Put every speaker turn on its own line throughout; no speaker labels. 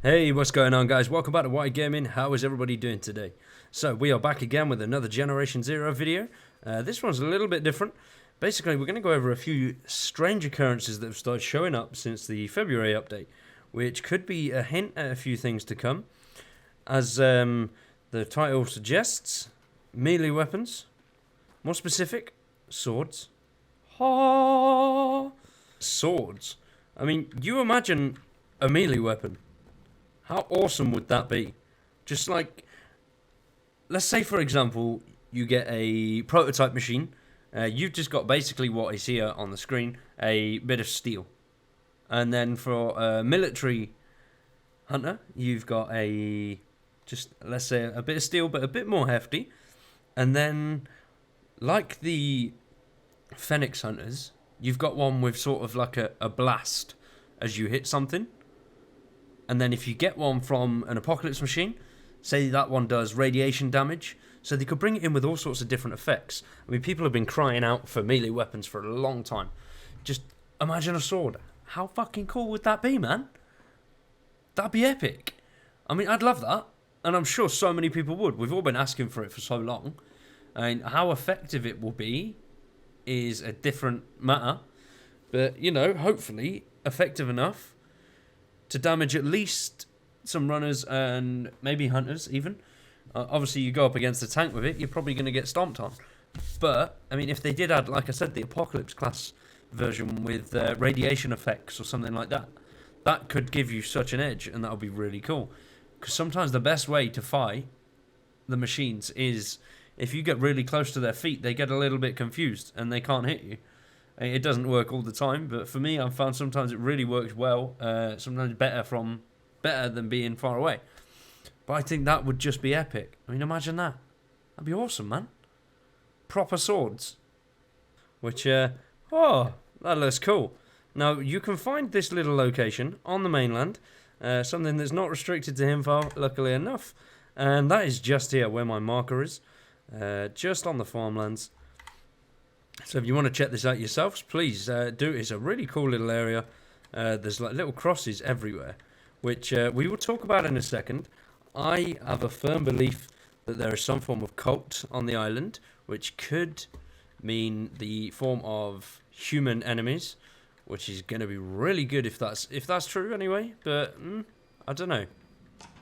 Hey, what's going on, guys? Welcome back to White Gaming. How is everybody doing today? So, we are back again with another Generation Zero video. This one's a little bit different. Basically, we're going to go over a few strange occurrences that have started showing up since the February update, which could be a hint at a few things to come. As the title suggests, melee weapons. More specific, swords. Ha! Swords. I mean, you imagine a melee weapon. How awesome would that be? Just like, let's say for example, you get a prototype machine. You've just got basically what is here on the screen, a bit of steel. And then for a military hunter, you've got let's say a bit of steel, but a bit more hefty. And then, like the Phoenix hunters, you've got one with sort of like a blast as you hit something. And then if you get one from an apocalypse machine, say that one does radiation damage, so they could bring it in with all sorts of different effects. I mean, people have been crying out for melee weapons for a long time. Just imagine a sword. How fucking cool would that be, man? That'd be epic. I mean, I'd love that. And I'm sure so many people would. We've all been asking for it for so long. And how effective it will be is a different matter. But, you know, hopefully effective enough to damage at least some runners and maybe hunters even. Obviously, you go up against a tank with it, you're probably going to get stomped on. But, I mean, if they did add, like I said, the Apocalypse class version with radiation effects or something like that, that could give you such an edge, and that would be really cool. Because sometimes the best way to fight the machines is if you get really close to their feet, they get a little bit confused and they can't hit you. It doesn't work all the time, but for me, I've found sometimes it really works well. Sometimes better than being far away. But I think that would just be epic. I mean, imagine that. That'd be awesome, man. Proper swords. Which, that looks cool. Now, you can find this little location on the mainland. Something that's not restricted to Himfile, luckily enough. And that is just here where my marker is. Just on the farmlands. So if you want to check this out yourselves, please do. It's a really cool little area. There's like little crosses everywhere, which we will talk about in a second. I have a firm belief that there is some form of cult on the island, which could mean the form of human enemies, which is going to be really good if that's true anyway. But I don't know.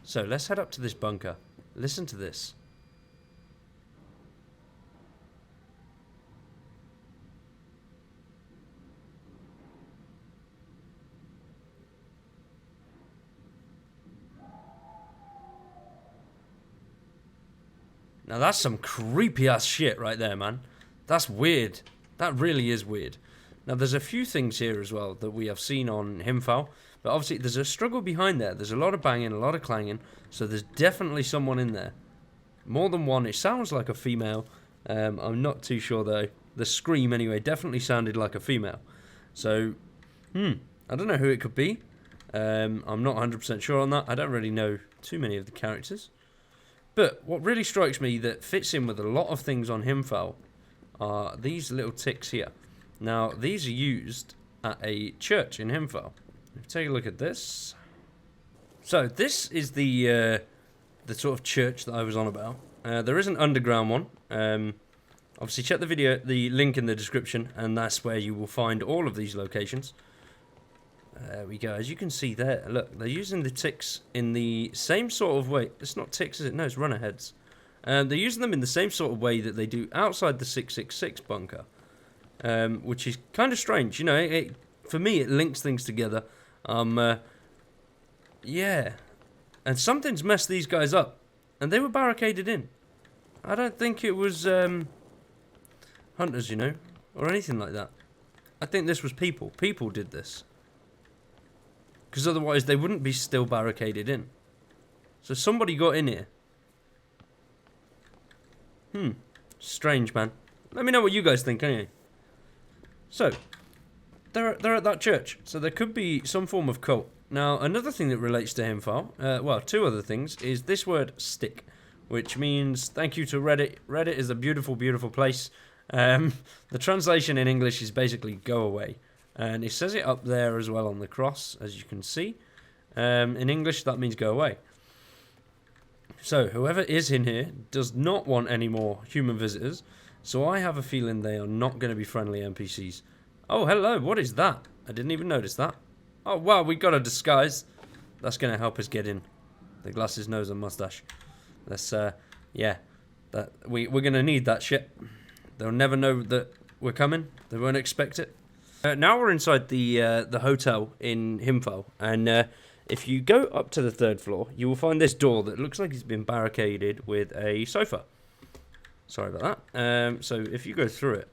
So let's head up to this bunker. Listen to this. Now that's some creepy ass shit right there, man. That's weird. That really is weird. Now there's a few things here as well that we have seen on Himfile, but obviously there's a struggle behind there. There's a lot of banging, a lot of clanging, so there's definitely someone in there. More than one. It sounds like a female. I'm not too sure though. The scream anyway definitely sounded like a female. So, I don't know who it could be. I'm not 100% sure on that. I don't really know too many of the characters. But what really strikes me that fits in with a lot of things on Himfile are these little ticks here. Now, these are used at a church in Himfile. Take a look at this. So, this is the sort of church that I was on about. There is an underground one. Obviously, check the link in the description, and that's where you will find all of these locations. There we go. As you can see there, look, they're using the ticks in the same sort of way. It's not ticks, is it? No, it's runner heads. They're using them in the same sort of way that they do outside the 666 bunker, which is kind of strange. You know, for me, it links things together. Yeah. And something's messed these guys up. And they were barricaded in. I don't think it was hunters, you know, or anything like that. I think this was people. People did this. Because otherwise they wouldn't be still barricaded in. So somebody got in here. Strange, man. Let me know what you guys think, anyway. So, they're at that church. So there could be some form of cult. Now, another thing that relates to Himfile, well, two other things, is this word stick. Which means, thank you to Reddit. Reddit is a beautiful, beautiful place. The translation in English is basically go away. And it says it up there as well on the cross, as you can see. In English, that means go away. So, whoever is in here does not want any more human visitors. So I have a feeling they are not going to be friendly NPCs. Oh, hello. What is that? I didn't even notice that. Oh, wow. We got a disguise. That's going to help us get in. The glasses, nose, and mustache. Let's, yeah. We're going to need that shit. They'll never know that we're coming. They won't expect it. Now we're inside the hotel in Himfo. And if you go up to the 3rd floor, you will find this door that looks like it's been barricaded with a sofa. Sorry about that. So if you go through it,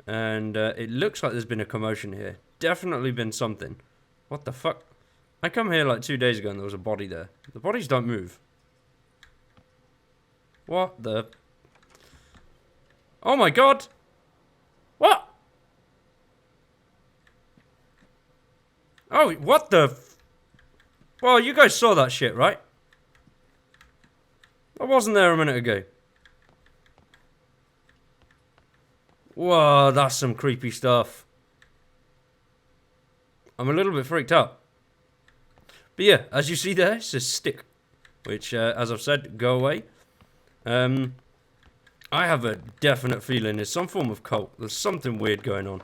and it looks like there's been a commotion here. Definitely been something. What the fuck? I come here like 2 days ago and there was a body there. The bodies don't move. What the... Oh my god! What? Oh, what the... Well, you guys saw that shit, right? I wasn't there a minute ago. Whoa, that's some creepy stuff. I'm a little bit freaked out. But yeah, as you see there, it says stick. Which, as I've said, go away. I have a definite feeling it's some form of cult. There's something weird going on.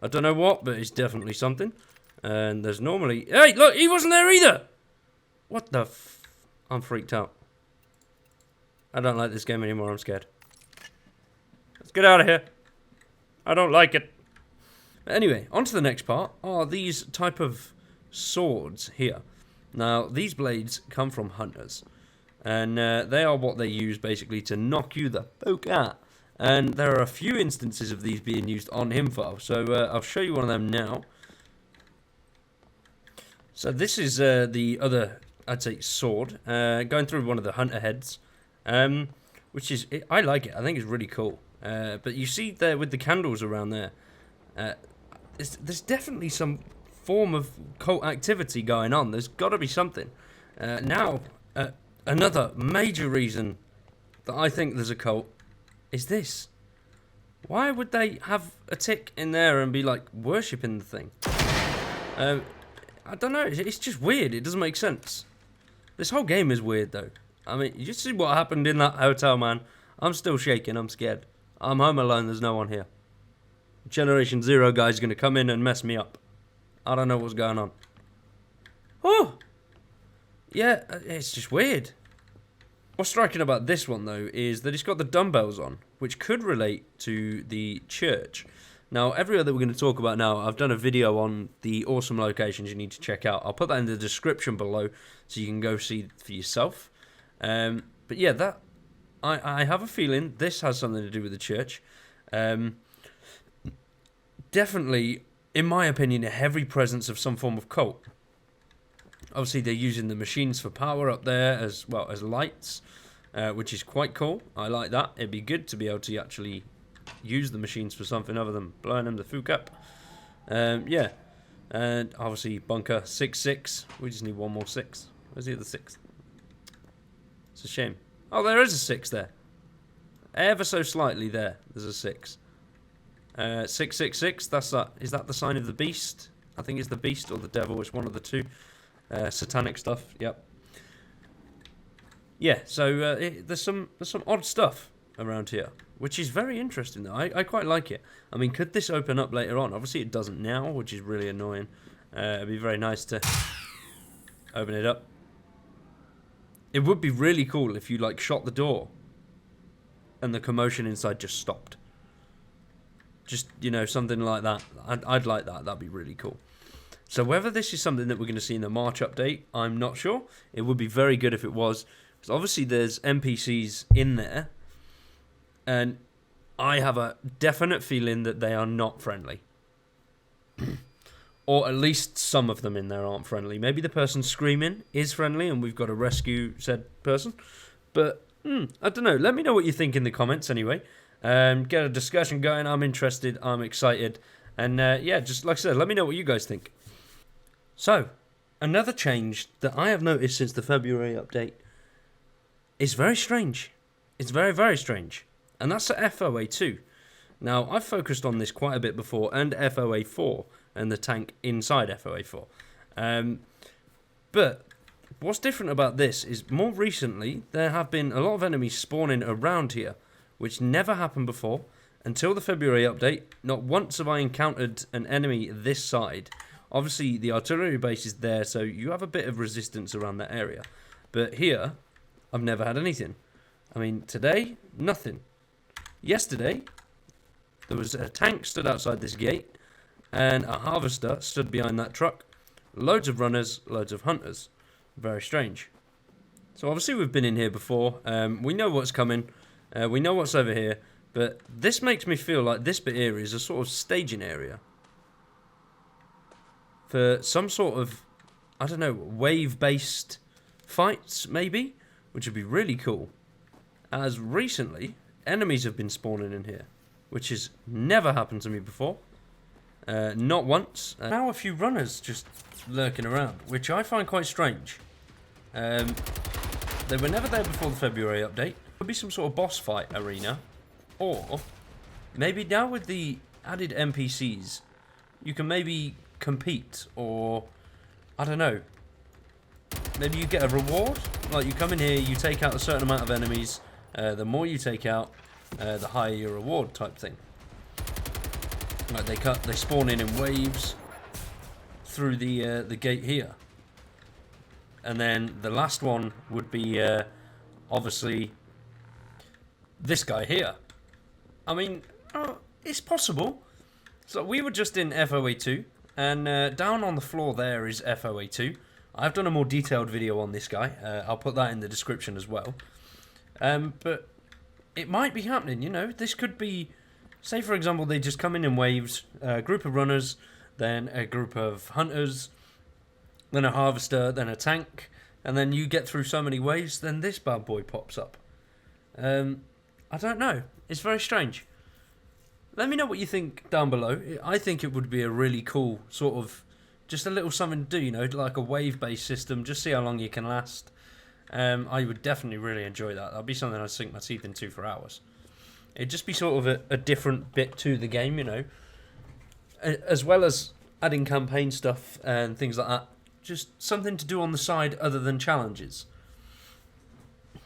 I don't know what, but it's definitely something. And there's normally... Hey, look, he wasn't there either! What the f... I'm freaked out. I don't like this game anymore, I'm scared. Let's get out of here. I don't like it. Anyway, on to the next part are these type of swords here. Now, these blades come from hunters. And they are what they use basically to knock you the fuck out. And there are a few instances of these being used on Himfo. So I'll show you one of them now. So this is the other, I'd say, sword. Going through one of the hunter heads. Which is, I like it. I think it's really cool. But you see there with the candles around there. There's definitely some form of cult activity going on. There's got to be something. Now, another major reason that I think there's a cult is this. Why would they have a tick in there and be like worshipping the thing? I don't know. It's just weird. It doesn't make sense. This whole game is weird though. I mean, you see what happened in that hotel, man. I'm still shaking. I'm scared. I'm home alone. There's no one here. Generation Zero guy's going to come in and mess me up. I don't know what's going on. Oh! Yeah, it's just weird. What's striking about this one, though, is that it's got the dumbbells on, which could relate to the church. Now, every other we're going to talk about now, I've done a video on the awesome locations you need to check out. I'll put that in the description below so you can go see for yourself. But yeah, that I have a feeling this has something to do with the church. Definitely, in my opinion, a heavy presence of some form of cult. Obviously, they're using the machines for power up there as well as lights, which is quite cool. I like that. It'd be good to be able to actually use the machines for something other than blowing them the fuck up. Yeah, and obviously bunker 6-6. We just need one more 6. Where's the other 6? It's a shame. Oh, there is a 6 there. Ever so slightly there. There's a 6. 666. That's that. Is that the sign of the beast? I think it's the beast or the devil. It's one of the two. Satanic stuff. Yep. Yeah. So there's some odd stuff around here, which is very interesting. Though I quite like it. I mean, could this open up later on? Obviously, it doesn't now, which is really annoying. It'd be very nice to open it up. It would be really cool if you like shot the door, and the commotion inside just stopped. Just, you know, something like that. I'd like that. That'd be really cool. So whether this is something that we're going to see in the March update, I'm not sure. It would be very good if it was. Because obviously there's NPCs in there. And I have a definite feeling that they are not friendly. Or at least some of them in there aren't friendly. Maybe the person screaming is friendly and we've got to rescue said person. But, I don't know. Let me know what you think in the comments anyway. Get a discussion going. I'm interested. I'm excited. And yeah, just like I said, let me know what you guys think. So, another change that I have noticed since the February update is very strange. It's very, very strange. And that's at FOA 2. Now, I've focused on this quite a bit but FOA 4 and the tank inside FOA 4. But But what's different about this is more recently there have been a lot of enemies spawning around here, which never happened before. Until the February update, not once have I encountered an enemy this side. Obviously, the artillery base is there, so you have a bit of resistance around that area. But here, I've never had anything. I mean, today, nothing. Yesterday, there was a tank stood outside this gate, and a harvester stood behind that truck. Loads of runners, loads of hunters. Very strange. So obviously we've been in here before. We know what's coming. We know what's over here. But this makes me feel like this bit here is a sort of staging area for some sort of, I don't know, wave-based fights, maybe? Which would be really cool. As recently, enemies have been spawning in here, which has never happened to me before. Not once. Now a few runners just lurking around, which I find quite strange. They were never there before the February update. Could be some sort of boss fight arena. Or, maybe now with the added NPCs, you can maybe compete, or, I don't know, maybe you get a reward? Like, you come in here, you take out a certain amount of enemies, the more you take out, the higher your reward type thing. Like, they spawn in waves through the gate here. And then the last one would be, obviously, this guy here. I mean, it's possible. So we were just in FOA 2, and down on the floor there is FOA 2. I've done a more detailed video on this guy. I'll put that in the description as well. But it might be happening, you know. This could be, say for example, they just come in waves, a group of runners, then a group of hunters, then a harvester, then a tank, and then you get through so many waves, then this bad boy pops up. I don't know. It's very strange. Let me know what you think down below. I think it would be a really cool sort of, just a little something to do, you know, like a wave-based system, just see how long you can last. I would definitely really enjoy that. That'd be something I'd sink my teeth into for hours. It'd just be sort of a different bit to the game, you know, as well as adding campaign stuff and things like that. Just something to do on the side other than challenges.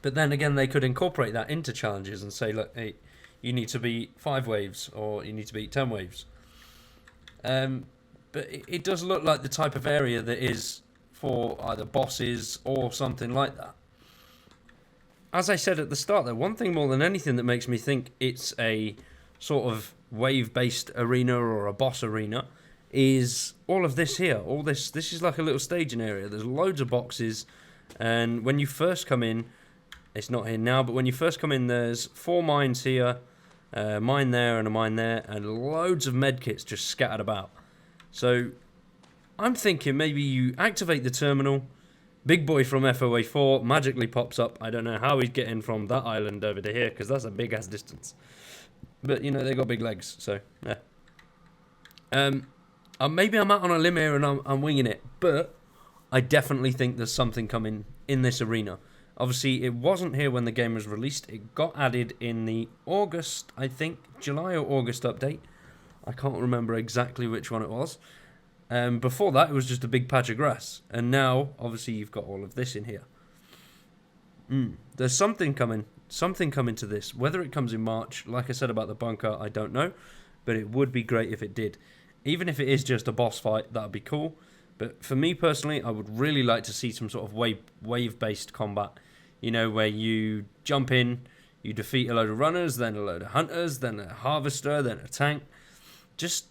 But then again, they could incorporate that into challenges and say, look, hey, you need to beat 5 waves, or you need to beat 10 waves. But it does look like the type of area that is for either bosses or something like that. As I said at the start, though, one thing more than anything that makes me think it's a sort of wave-based arena or a boss arena is all of this here. All this is like a little staging area. There's loads of boxes, and when you first come in, it's not here now, but when you first come in, there's 4 mines here, a mine there and a mine there, and loads of medkits just scattered about. So I'm thinking maybe you activate the terminal, big boy from FOA 4 magically pops up. I don't know how he's getting from that island over to here, because that's a big ass distance. But you know, they got big legs, so yeah. Maybe I'm out on a limb here and I'm winging it, but I definitely think there's something coming in this arena. Obviously, it wasn't here when the game was released. It got added in the August, I think, July or August update. I can't remember exactly which one it was. Before that, it was just a big patch of grass. And now, obviously, you've got all of this in here. There's something coming to this. Whether it comes in March, like I said about the bunker, I don't know. But it would be great if it did. Even if it is just a boss fight, that would be cool. But for me personally, I would really like to see some sort of wave-based combat. You know, where you jump in, you defeat a load of runners, then a load of hunters, then a harvester, then a tank. Just,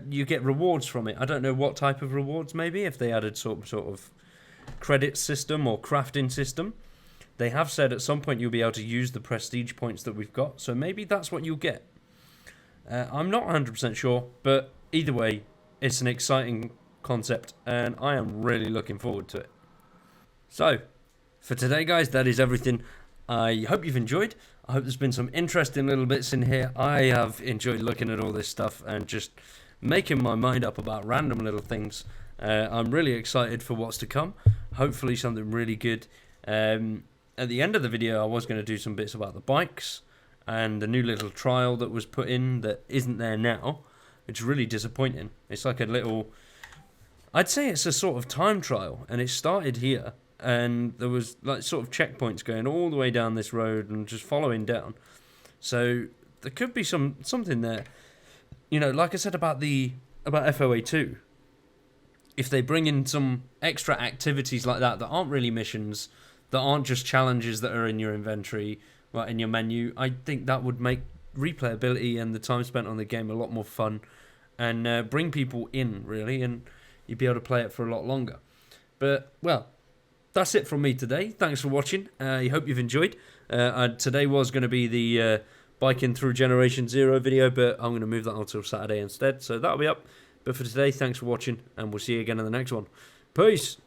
you get rewards from it. I don't know what type of rewards, maybe, if they added sort of credit system or crafting system. They have said at some point you'll be able to use the prestige points that we've got, so maybe that's what you'll get. I'm not 100% sure, but either way, it's an exciting concept, and I am really looking forward to it. So, for today, guys, that is everything. I hope you've enjoyed. I hope there's been some interesting little bits in here. I have enjoyed looking at all this stuff and just making my mind up about random little things. I'm really excited for what's to come. Hopefully something really good. At the end of the video, I was going to do some bits about the bikes and the new little trial that was put in that isn't there now. It's really disappointing. It's like a little, I'd say it's a sort of time trial, and it started here, and there was like sort of checkpoints going all the way down this road and just following down. So there could be something there. You know, like I said about FOA 2, if they bring in some extra activities like that aren't really missions, that aren't just challenges that are in your inventory, right, in your menu, I think that would make replayability and the time spent on the game a lot more fun, and bring people in, really, and you'd be able to play it for a lot longer. But, well, that's it from me today. Thanks for watching. I hope you've enjoyed. Today was going to be the biking through Generation Zero video, but I'm going to move that on till Saturday instead, so that'll be up. But for today, thanks for watching, and we'll see you again in the next one. Peace!